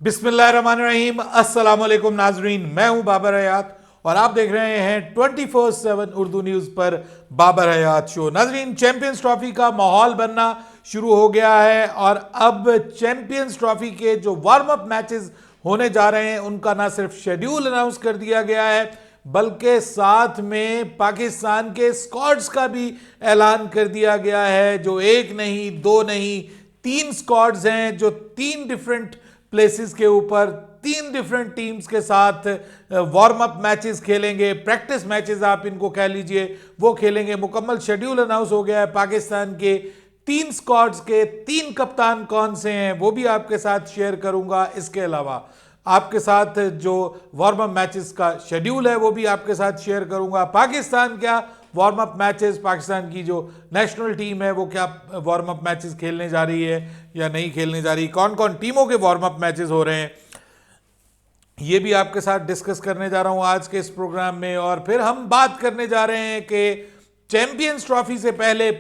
बिस्मिल्लाहिर्रहमानिर्रहीम, अस्सलाम वालेकुम नाजरीन। मैं हूं बाबर हयात और आप देख रहे हैं 24/7 उर्दू न्यूज़ पर बाबर हयात शो। नाजरीन, चैंपियंस ट्रॉफी का माहौल बनना शुरू हो गया है और अब चैंपियंस ट्रॉफी के जो वार्म अप मैचेस होने जा रहे हैं उनका ना सिर्फ शेड्यूल अनाउंस कर दिया गया है बल्कि साथ में पाकिस्तान के स्क्वाड्स का भी ऐलान कर दिया गया है। जो एक नहीं, दो नहीं, तीन स्क्वाड्स हैं जो तीन डिफरेंट प्लेसेस के ऊपर तीन डिफरेंट टीम्स के साथ वार्म अप मैचेस खेलेंगे, प्रैक्टिस मैचेस आप इनको कह लीजिए, वो खेलेंगे। मुकम्मल शेड्यूल अनाउंस हो गया है। पाकिस्तान के तीन स्क्वाड्स के तीन कप्तान कौन से हैं वो भी आपके साथ शेयर करूंगा। इसके अलावा आपके साथ जो वार्म अप मैचेस का शेड्यूल है वो भी आपके साथ शेयर करूंगा। पाकिस्तान क्या वार्म अप मैचेस, पाकिस्तान की जो नेशनल टीम है वो क्या वार्म अप मैचेस खेलने जा रही है या नहीं खेलने जा रही, कौन कौन टीमों के वार्म अप मैचेस हो रहे हैं, ये भी आपके साथ डिस्कस करने जा रहा हूं आज के इस प्रोग्राम में। और फिर हम बात करने जा रहे हैं कि चैंपियंस ट्रॉफी से पहले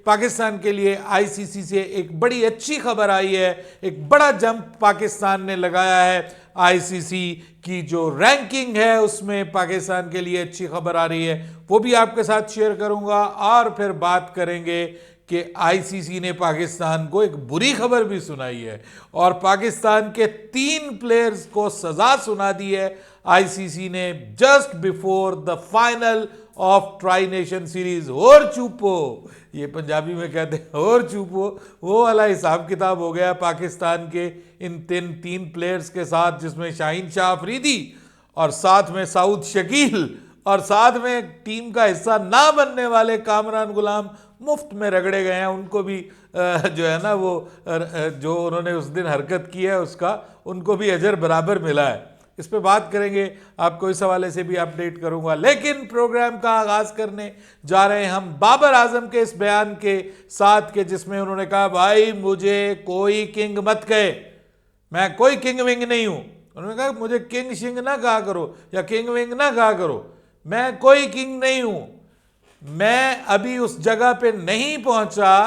पाकिस्तान के लिए आईसीसी से एक बड़ी अच्छी खबर आई है। एक बड़ा जंप पाकिस्तान ने लगाया है। आईसीसी की जो रैंकिंग है उसमें पाकिस्तान के लिए अच्छी खबर आ रही है, वो भी आपके साथ शेयर करूंगा। और फिर बात करेंगे कि आईसीसी ने पाकिस्तान को एक बुरी खबर भी सुनाई है और पाकिस्तान के तीन प्लेयर्स को सजा सुना दी है आईसीसी ने just before the final of tri nation series. और चुपो, ये पंजाबी में कहते हैं और चुपो, वो वाला हिसाब किताब हो गया पाकिस्तान के इन तीन प्लेयर्स के साथ, जिसमें शाहीन शाह अफरीदी और साथ में सऊद शकील और साथ में टीम का हिस्सा ना बनने वाले कामरान गुलाम मुफ्त में रगड़े गए हैं। उनको भी जो है ना वो जो उन्होंने उस दिन हरकत की है उसका उनको भी अजर बराबर मिला है। इस पे बात करेंगे, आपको इस हवाले से भी अपडेट करूंगा। लेकिन प्रोग्राम का आगाज करने जा रहे हैं हम बाबर आजम के इस बयान के साथ के जिसमें उन्होंने कहा, भाई मुझे कोई किंग मत कहे, मैं कोई किंग विंग नहीं हूं। उन्होंने कहा मुझे किंग शिंग ना कहा करो या किंग विंग ना कहा करो, मैं कोई किंग नहीं हूं। मैं अभी उस जगह पे नहीं पहुंचा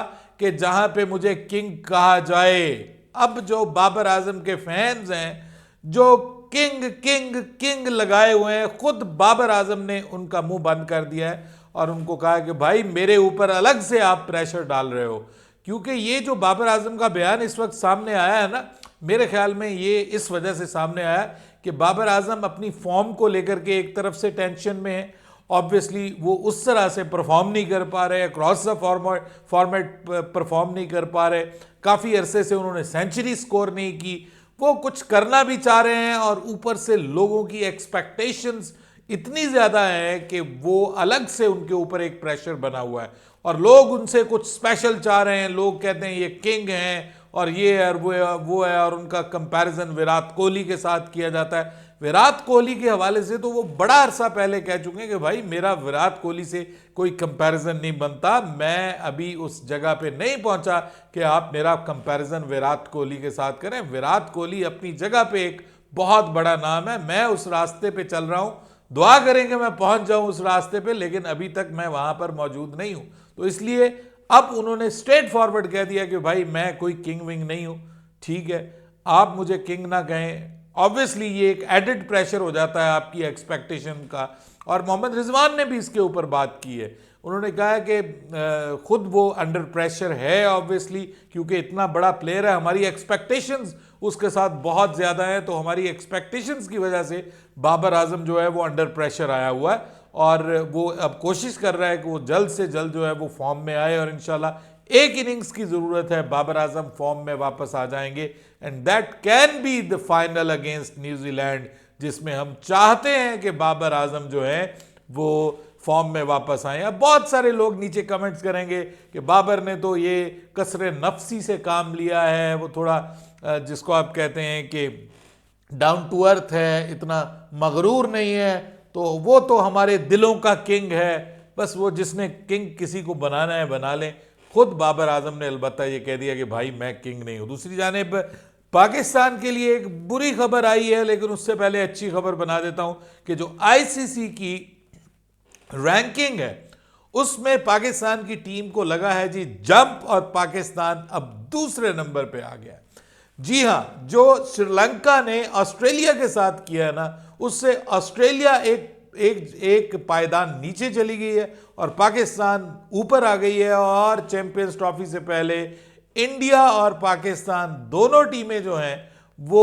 कि जहां पे मुझे किंग कहा जाए। अब जो बाबर आजम के फैंस हैं जो किंग किंग किंग लगाए हुए हैं, खुद बाबर आजम ने उनका मुंह बंद कर दिया है और उनको कहा कि भाई मेरे ऊपर अलग से आप प्रेशर डाल रहे हो। क्योंकि ये जो बाबर आजम का बयान इस वक्त सामने आया है ना, मेरे ख्याल में ये इस वजह से सामने आया कि बाबर आजम अपनी फॉर्म को लेकर के एक तरफ से टेंशन में है। ऑब्वियसली वो उस तरह से परफॉर्म नहीं कर पा रहे, क्रॉस द फॉर्मेट परफॉर्म नहीं कर पा रहे। काफ़ी अरसे से उन्होंने सेंचुरी स्कोर नहीं की, वो कुछ करना भी चाह रहे हैं और ऊपर से लोगों की एक्सपेक्टेशंस इतनी ज़्यादा है कि वो अलग से उनके ऊपर एक प्रेशर बना हुआ है और लोग उनसे कुछ स्पेशल चाह रहे हैं। लोग कहते हैं ये किंग हैं और ये है और वो है और उनका कंपैरिजन विराट कोहली के साथ किया जाता है। विराट कोहली के हवाले से तो वो बड़ा अरसा पहले कह चुके हैं कि भाई मेरा विराट कोहली से कोई कंपैरिजन नहीं बनता, मैं अभी उस जगह पे नहीं पहुंचा कि आप मेरा कंपैरिजन विराट कोहली के साथ करें। विराट कोहली अपनी जगह पे एक बहुत बड़ा नाम है, मैं उस रास्ते पे चल रहा हूं, दुआ करेंगे मैं पहुंच जाऊं उस रास्ते पे, लेकिन अभी तक मैं वहां पर मौजूद नहीं हूं। तो इसलिए अब उन्होंने स्ट्रेट फॉरवर्ड कह दिया कि भाई मैं कोई किंग विंग नहीं हूं, ठीक है, आप मुझे किंग ना कहें। ऑब्वियसली ये एक एडिड प्रेशर हो जाता है आपकी एक्सपेक्टेशन का। और मोहम्मद रिजवान ने भी इसके ऊपर बात की है। उन्होंने कहा है कि खुद वो अंडर प्रेशर है ऑब्वियसली, क्योंकि इतना बड़ा प्लेयर है, हमारी एक्सपेक्टेशंस उसके साथ बहुत ज़्यादा है, तो हमारी एक्सपेक्टेशंस की वजह से बाबर आजम जो है वो अंडर प्रेशर आया हुआ है और वो अब कोशिश कर रहा है कि वो जल्द से जल्द जो है वो फॉर्म में आए और इंशाल्लाह एक इनिंग्स की ज़रूरत है, बाबर आजम फॉर्म में वापस आ जाएंगे and that can be the final against New Zealand, जिसमें हम चाहते हैं कि बाबर आजम जो है वो फॉर्म में वापस आए। अब बहुत सारे लोग नीचे कमेंट्स करेंगे कि बाबर ने तो ये कसरे नफसी से काम लिया है, वो थोड़ा जिसको आप कहते हैं कि डाउन टू अर्थ है, इतना मगरूर नहीं है, तो वो तो हमारे दिलों का किंग है, बस वो जिसने किंग किसी को बनाना है बना लें। खुद बाबर आजम ने अलबत्ता ये कह दिया कि भाई मैं किंग नहीं हूं। दूसरी जानिब पाकिस्तान के लिए एक बुरी खबर आई है, लेकिन उससे पहले अच्छी खबर बना देता हूं कि जो आईसीसी की रैंकिंग है उसमें पाकिस्तान की टीम को लगा है जी जंप और पाकिस्तान अब दूसरे नंबर पे आ गया। जी हाँ, जो श्रीलंका ने ऑस्ट्रेलिया के साथ किया है ना, उससे ऑस्ट्रेलिया एक एक एक पायदान नीचे चली गई है और पाकिस्तान ऊपर आ गई है। और चैंपियंस ट्रॉफी से पहले इंडिया और पाकिस्तान दोनों टीमें जो हैं वो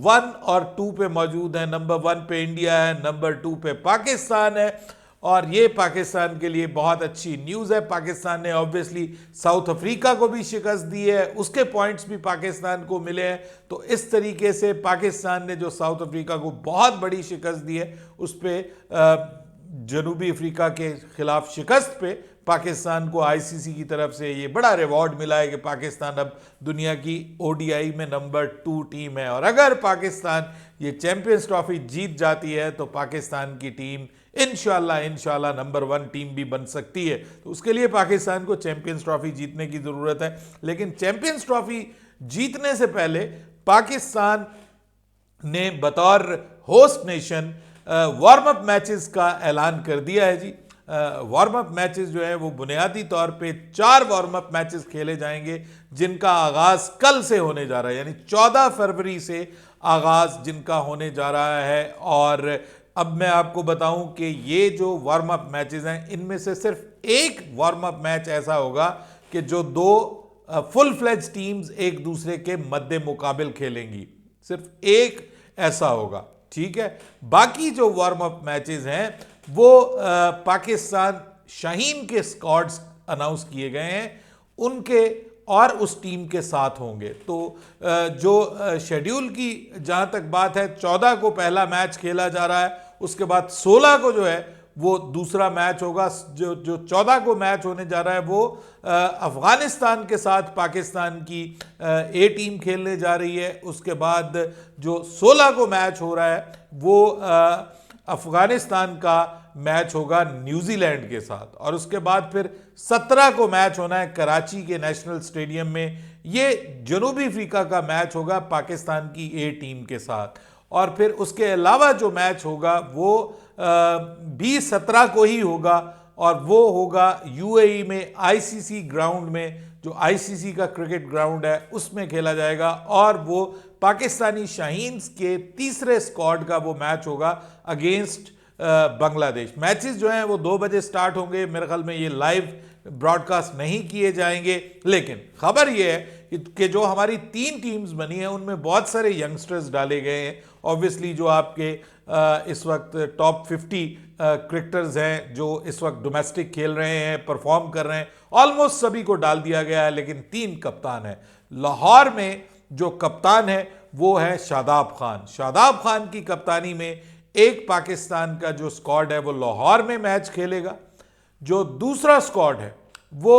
1 और 2 पे मौजूद हैं। नंबर 1 पे इंडिया है, नंबर 2 पे पाकिस्तान है। और ये पाकिस्तान के लिए बहुत अच्छी न्यूज़ है। पाकिस्तान ने ऑब्वियसली साउथ अफ्रीका को भी शिकस्त दी है, उसके पॉइंट्स भी पाकिस्तान को मिले हैं। तो इस तरीके से पाकिस्तान ने जो साउथ अफ्रीका को बहुत बड़ी शिकस्त दी है, उस पर जनूबी अफ्रीका के खिलाफ शिकस्त पे पाकिस्तान को आईसीसी की तरफ से ये बड़ा रिवॉर्ड मिला है कि पाकिस्तान अब दुनिया की ओडीआई में नंबर 2 टीम है। और अगर पाकिस्तान ये चैंपियंस ट्रॉफी जीत जाती है तो पाकिस्तान की टीम इंशाल्लाह नंबर 1 टीम भी बन सकती है। तो उसके लिए पाकिस्तान को चैंपियंस ट्रॉफी जीतने की ज़रूरत है। लेकिन चैंपियंस ट्रॉफी जीतने से पहले पाकिस्तान ने बतौर host nation warm up matches का ऐलान कर दिया है जी। वार्म अप मैचेस जो है वो बुनियादी तौर पे 4 वार्म अप मैचेस खेले जाएंगे, जिनका आगाज कल से होने जा रहा है, यानी 14 फरवरी से आगाज जिनका होने जा रहा है। और अब मैं आपको बताऊं कि ये जो वार्म अप मैचेस हैं, इनमें से सिर्फ एक वार्म अप मैच ऐसा होगा कि जो 2 फुल फ्लेज टीम्स एक दूसरे के मद्दे मुकाबिल खेलेंगी, सिर्फ एक ऐसा होगा, ठीक है। बाकी जो वार्म अप मैचेस हैं वो पाकिस्तान शाहीन के स्क्वाड्स अनाउंस किए गए हैं, उनके और उस टीम के साथ होंगे। तो जो शेड्यूल की जहां तक बात है, 14 को पहला मैच खेला जा रहा है, उसके बाद 16 को जो है वो दूसरा मैच होगा। जो 14 को मैच होने जा रहा है वो अफगानिस्तान के साथ पाकिस्तान की ए टीम खेलने जा रही है। उसके बाद जो 16 को मैच हो रहा है वो अफगानिस्तान का मैच होगा न्यूजीलैंड के साथ। और उसके बाद फिर 17 को मैच होना है कराची के नेशनल स्टेडियम में, ये जनूबी अफ्रीका का मैच होगा पाकिस्तान की ए टीम के साथ। और फिर उसके अलावा जो मैच होगा वो 20-17 को ही होगा, और वो होगा यूएई में आईसीसी ग्राउंड में, जो आईसीसी का क्रिकेट ग्राउंड है उसमें खेला जाएगा। और वो पाकिस्तानी शाहीन्स के तीसरे स्क्वाड का वो मैच होगा अगेंस्ट बांग्लादेश। मैचेस जो हैं वो 2 बजे स्टार्ट होंगे, मेरे ख्याल में ये लाइव ब्रॉडकास्ट नहीं किए जाएंगे। लेकिन खबर ये है कि जो हमारी 3 टीम्स बनी हैं उनमें बहुत सारे यंगस्टर्स डाले गए हैं। ऑब्वियसली जो आपके इस वक्त टॉप 50 क्रिकेटर्स हैं जो इस वक्त डोमेस्टिक खेल रहे हैं, परफॉर्म कर रहे हैं, ऑलमोस्ट सभी को डाल दिया गया है। लेकिन 3 कप्तान हैं। लाहौर में जो कप्तान है वो है शादाब खान। शादाब खान की कप्तानी में एक पाकिस्तान का जो स्क्वाड है वो लाहौर में मैच खेलेगा, जो दूसरा स्क्वाड है वो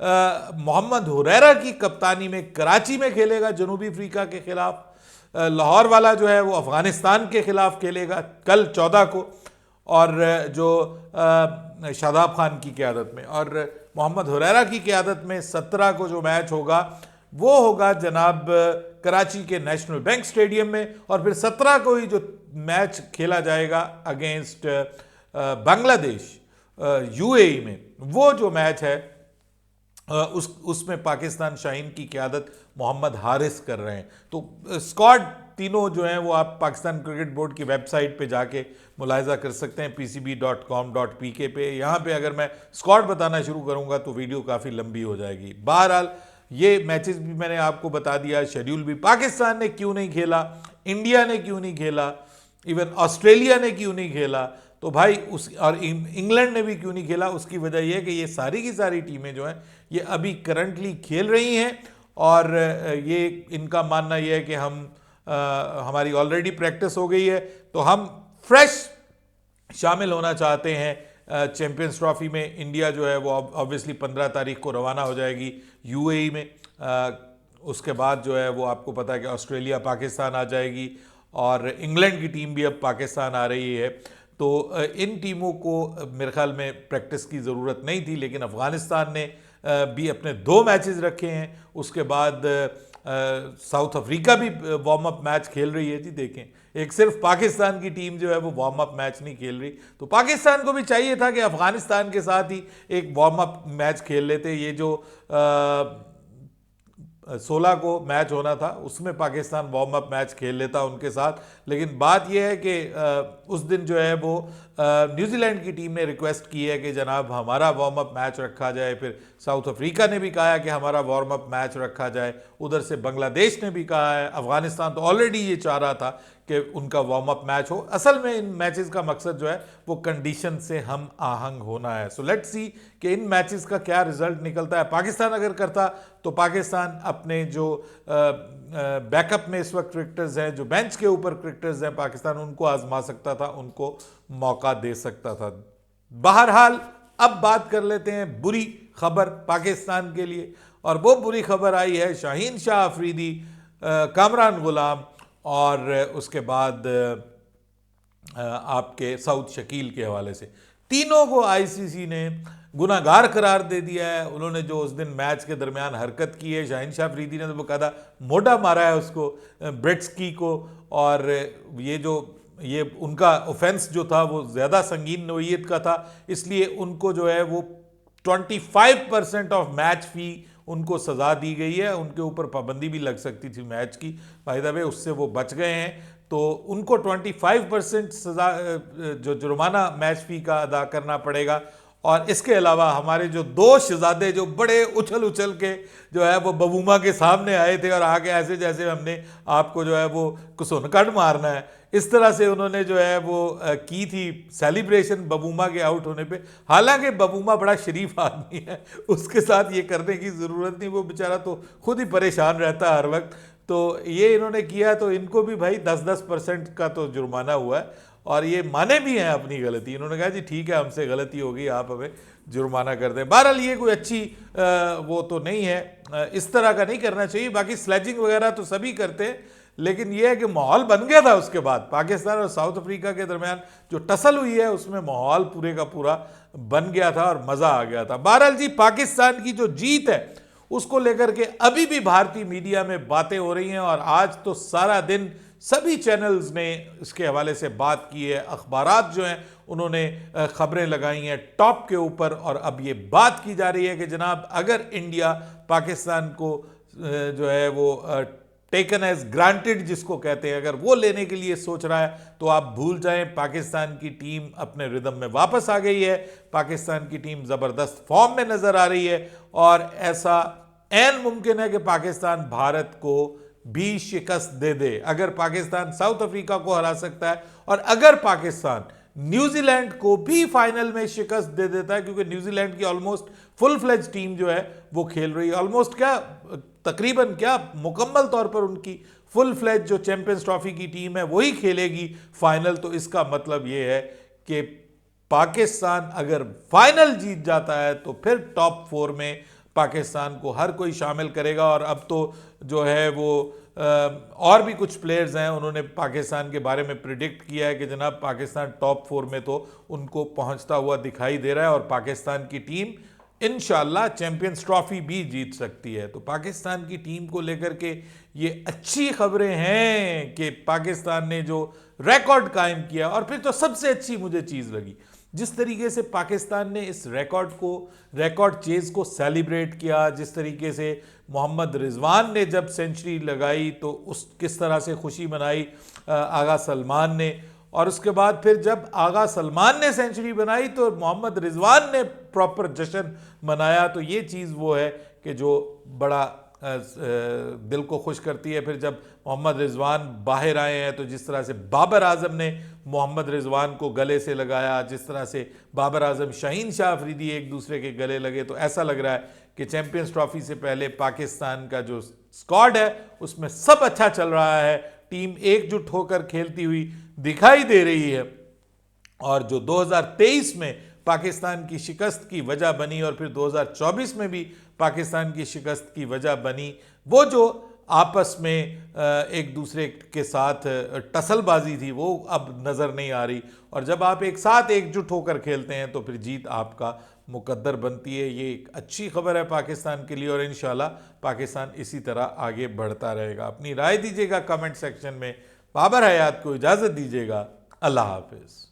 मोहम्मद हुरैरा की कप्तानी में कराची में खेलेगा जनूबी अफ्रीका के खिलाफ। लाहौर वाला जो है वो अफगानिस्तान के खिलाफ खेलेगा कल 14 को, और जो शादाब खान की क़यादत में और मोहम्मद हुरैरा की क़यादत में 17 को जो मैच होगा वो होगा जनाब कराची के नेशनल बैंक स्टेडियम में। और फिर 17 को ही जो मैच खेला जाएगा अगेंस्ट बांग्लादेश यूएई में, वो जो मैच है उसमें पाकिस्तान शाहीन की क़यादत मोहम्मद हारिस कर रहे हैं। तो स्क्वाड तीनों जो हैं वो आप पाकिस्तान क्रिकेट बोर्ड की वेबसाइट पे जाके मुलाहिजा कर सकते हैं, pcb.com.pk पे। यहाँ पे अगर मैं स्क्वाड बताना शुरू करूँगा तो वीडियो काफ़ी लंबी हो जाएगी। बहरहाल ये मैचेस भी मैंने आपको बता दिया, शेड्यूल भी। पाकिस्तान ने क्यों नहीं खेला, इंडिया ने क्यों नहीं खेला, इवन ऑस्ट्रेलिया ने क्यों नहीं खेला, तो भाई और इंग्लैंड ने भी क्यों नहीं खेला, उसकी वजह यह है कि ये सारी की सारी टीमें जो हैं ये अभी करंटली खेल रही हैं। और ये इनका मानना यह है कि हमारी ऑलरेडी प्रैक्टिस हो गई है तो हम फ्रेश शामिल होना चाहते हैं चैंपियंस ट्रॉफी में। इंडिया जो है वो ऑब्वियसली 15 तारीख को रवाना हो जाएगी यूएई में। उसके बाद जो है वो आपको पता है कि ऑस्ट्रेलिया पाकिस्तान आ जाएगी, और इंग्लैंड की टीम भी अब पाकिस्तान आ रही है। तो इन टीमों को मेरे ख्याल में प्रैक्टिस की ज़रूरत नहीं थी, लेकिन अफ़गानिस्तान ने भी अपने 2 मैचेस रखे हैं। उसके बाद साउथ अफ्रीका भी वार्म अप मैच खेल रही है जी। देखें, एक सिर्फ पाकिस्तान की टीम जो है वो वार्म अप मैच नहीं खेल रही। तो पाकिस्तान को भी चाहिए था कि अफ़गानिस्तान के साथ ही एक वार्म अप मैच खेल लेते। ये जो 16 को मैच होना था, उसमें पाकिस्तान वार्म अप मैच खेल लेता उनके साथ। लेकिन बात यह है कि उस दिन जो है वो न्यूजीलैंड की टीम ने रिक्वेस्ट की है कि जनाब हमारा वार्म अप मैच रखा जाए। फिर साउथ अफ्रीका ने भी कहा कि हमारा वार्म अप मैच रखा जाए। उधर से बांग्लादेश ने भी कहा है। अफगानिस्तान तो ऑलरेडी ये चाह रहा था कि उनका वार्म अप मैच हो। असल में इन मैचेस का मकसद जो है वो कंडीशन से हम आहंग होना है। सो लेट्स सी कि इन मैचेस का क्या रिजल्ट निकलता है। पाकिस्तान अगर करता तो पाकिस्तान अपने जो बैकअप में इस वक्त क्रिकेटर्स हैं, जो बेंच के ऊपर क्रिकेटर्स हैं, पाकिस्तान उनको आजमा सकता था, उनको मौका दे सकता था। बहरहाल अब बात कर लेते हैं बुरी खबर पाकिस्तान के लिए, और वो बुरी खबर आई है शाहीन शाह अफरीदी, कामरान गुलाम और उसके बाद आपके सऊद शकील के हवाले से। तीनों को आईसीसी ने गुनाहगार करार दे दिया है। उन्होंने जो उस दिन मैच के दरमियान हरकत की है, शाहीन शाह अफरीदी ने तो बकायदा मोटा मारा है उसको, ब्रेट्सकी को, और ये उनका ऑफेंस जो था वो ज़्यादा संगीन नोयत का था, इसलिए उनको जो है वो 25% ऑफ मैच फ़ी उनको सज़ा दी गई है। उनके ऊपर पाबंदी भी लग सकती थी मैच की, बाय द वे उससे वो बच गए हैं। तो उनको 25% सज़ा जो जुर्माना मैच फ़ी का अदा करना पड़ेगा। और इसके अलावा हमारे जो दो शहजादे जो बड़े उछल के जो है वो बबूमा के सामने आए थे और आके ऐसे जैसे हमने आपको जो है वो कुसुनकट मारना है, इस तरह से उन्होंने जो है वो की थी सेलिब्रेशन बबूमा के आउट होने पे। हालांकि बबूमा बड़ा शरीफ आदमी है, उसके साथ ये करने की ज़रूरत नहीं, वो बेचारा तो खुद ही परेशान रहता है हर वक्त। तो ये इन्होंने किया तो इनको भी भाई 10% का तो जुर्माना हुआ है, और ये माने भी हैं अपनी गलती। इन्होंने कहा जी ठीक है हमसे गलती होगी, आप हमें जुर्माना कर दें। बहरहाल ये कोई अच्छी वो तो नहीं है, इस तरह का नहीं करना चाहिए। बाकी स्लेजिंग वगैरह तो सभी करते हैं, लेकिन यह है कि माहौल बन गया था उसके बाद पाकिस्तान और साउथ अफ्रीका के दरमियान जो टसल हुई है उसमें माहौल पूरे का पूरा बन गया था और मज़ा आ गया था। बहरहाल जी पाकिस्तान की जो जीत है उसको लेकर के अभी भी भारतीय मीडिया में बातें हो रही हैं, और आज तो सारा दिन सभी चैनल्स ने इसके हवाले से बात की है। अखबारात जो हैं उन्होंने खबरें लगाई हैं टॉप के ऊपर, और अब ये बात की जा रही है कि जनाब अगर इंडिया पाकिस्तान को जो है वो टेकन एज ग्रांटेड जिसको कहते हैं, अगर वो लेने के लिए सोच रहा है तो आप भूल जाएं। पाकिस्तान की टीम अपने रिदम में वापस आ गई है, पाकिस्तान की टीम ज़बरदस्त फॉर्म में नज़र आ रही है, और ऐसा ऐन मुमकिन है कि पाकिस्तान भारत को भी शिकस्त दे दे। अगर पाकिस्तान साउथ अफ्रीका को हरा सकता है, और अगर पाकिस्तान न्यूजीलैंड को भी फाइनल में शिकस्त दे देता है, क्योंकि न्यूजीलैंड की ऑलमोस्ट फुल फ्लेज टीम जो है वो खेल रही है, ऑलमोस्ट क्या तकरीबन क्या मुकम्मल तौर पर उनकी फुल फ्लेज जो चैंपियंस ट्रॉफी की टीम है वही खेलेगी फाइनल। तो इसका मतलब ये है कि पाकिस्तान अगर फाइनल जीत जाता है तो फिर टॉप 4 में पाकिस्तान को हर कोई शामिल करेगा। और अब तो जो है वो और भी कुछ प्लेयर्स हैं, उन्होंने पाकिस्तान के बारे में प्रिडिक्ट किया है कि जनाब पाकिस्तान टॉप 4 में तो उनको पहुंचता हुआ दिखाई दे रहा है, और पाकिस्तान की टीम इंशाल्लाह चैंपियंस ट्रॉफी भी जीत सकती है। तो पाकिस्तान की टीम को लेकर के ये अच्छी खबरें हैं कि पाकिस्तान ने जो रिकॉर्ड कायम किया, और फिर तो सबसे अच्छी मुझे चीज़ लगी जिस तरीके से पाकिस्तान ने इस रिकॉर्ड चेज को सेलिब्रेट किया, जिस तरीके से मोहम्मद रिजवान ने जब सेंचुरी लगाई तो उस किस तरह से खुशी मनाई आगा सलमान ने, और उसके बाद फिर जब आगा सलमान ने सेंचुरी बनाई तो मोहम्मद रिजवान ने प्रॉपर जश्न मनाया। तो ये चीज़ वो है कि जो बड़ा दिल को खुश करती है। फिर जब मोहम्मद रिजवान बाहर आए हैं तो जिस तरह से बाबर आजम ने मोहम्मद रिजवान को गले से लगाया, जिस तरह से बाबर आजम शाहीन शाह अफरीदी एक दूसरे के गले लगे, तो ऐसा लग रहा है कि चैंपियंस ट्रॉफी से पहले पाकिस्तान का जो स्क्वाड है उसमें सब अच्छा चल रहा है, टीम एकजुट होकर खेलती हुई दिखाई दे रही है। और जो 2023 में पाकिस्तान की शिकस्त की वजह बनी और फिर 2024 में भी पाकिस्तान की शिकस्त की वजह बनी, वो जो आपस में एक दूसरे के साथ टसलबाजी थी वो अब नज़र नहीं आ रही। और जब आप एक साथ एकजुट होकर खेलते हैं तो फिर जीत आपका मुकद्दर बनती है। ये एक अच्छी खबर है पाकिस्तान के लिए, और इंशाल्लाह पाकिस्तान इसी तरह आगे बढ़ता रहेगा। अपनी राय दीजिएगा कमेंट सेक्शन में। बाबर हयात को इजाज़त दीजिएगा। अल्लाह हाफिज़।